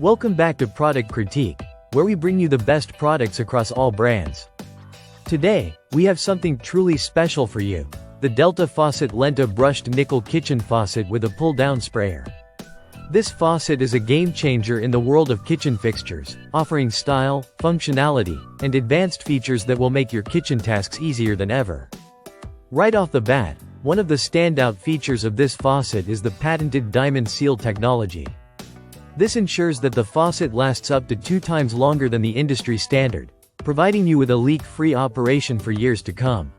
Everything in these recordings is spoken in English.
Welcome back to Product Critique, where we bring you the best products across all brands. Today, we have something truly special for you: the Delta Faucet Lenta brushed nickel kitchen faucet with a pull-down sprayer. This faucet is a game-changer in the world of kitchen fixtures, offering style, functionality, and advanced features that will make your kitchen tasks easier than ever. Right off the bat, one of the standout features of this faucet is the patented diamond seal technology. This ensures that the faucet lasts up to 2 times longer than the industry standard, providing you with a leak-free operation for years to come.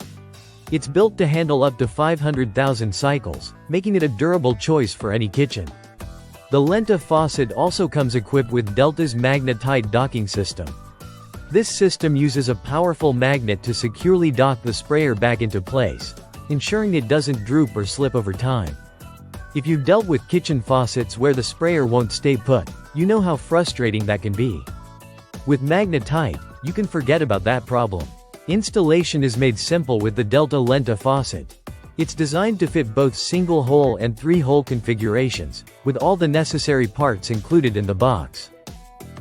It's built to handle up to 500,000 cycles, making it a durable choice for any kitchen. The Lenta faucet also comes equipped with Delta's magnetite docking system. This system uses a powerful magnet to securely dock the sprayer back into place, ensuring it doesn't droop or slip over time. If you've dealt with kitchen faucets where the sprayer won't stay put, you know how frustrating that can be. With magnetite, you can forget about that problem. Installation is made simple with the Delta Lenta faucet. It's designed to fit both single-hole and 3-hole configurations, with all the necessary parts included in the box,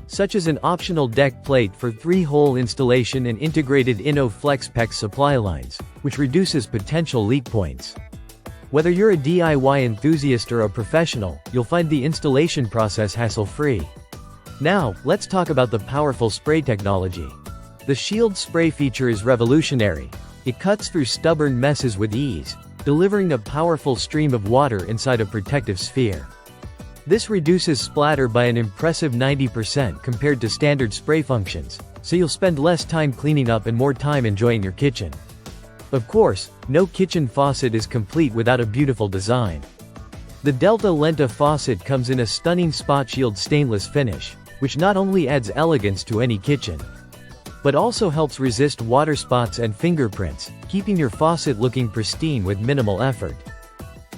such as an optional deck plate for 3-hole installation and integrated InnoFlex supply lines, which reduces potential leak points. Whether you're a DIY enthusiast or a professional, you'll find the installation process hassle-free. Now, let's talk about the powerful spray technology. The Shield Spray feature is revolutionary. It cuts through stubborn messes with ease, delivering a powerful stream of water inside a protective sphere. This reduces splatter by an impressive 90% compared to standard spray functions, so you'll spend less time cleaning up and more time enjoying your kitchen. Of course, no kitchen faucet is complete without a beautiful design. The Delta Lenta faucet comes in a stunning spot shield stainless finish, which not only adds elegance to any kitchen, but also helps resist water spots and fingerprints, keeping your faucet looking pristine with minimal effort.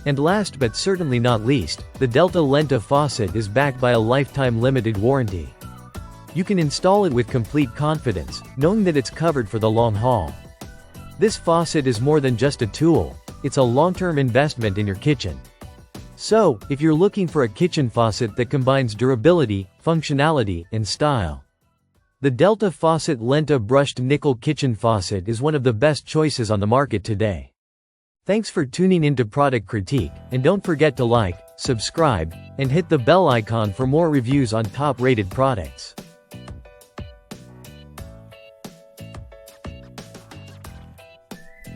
And last but certainly not least, the Delta Lenta faucet is backed by a lifetime limited warranty. You can install it with complete confidence, knowing that it's covered for the long haul. This faucet is more than just a tool, it's a long-term investment in your kitchen. So, if you're looking for a kitchen faucet that combines durability, functionality, and style, the Delta Faucet Lenta brushed nickel kitchen faucet is one of the best choices on the market today. Thanks for tuning into Product Critique, and don't forget to like, subscribe, and hit the bell icon for more reviews on top-rated products.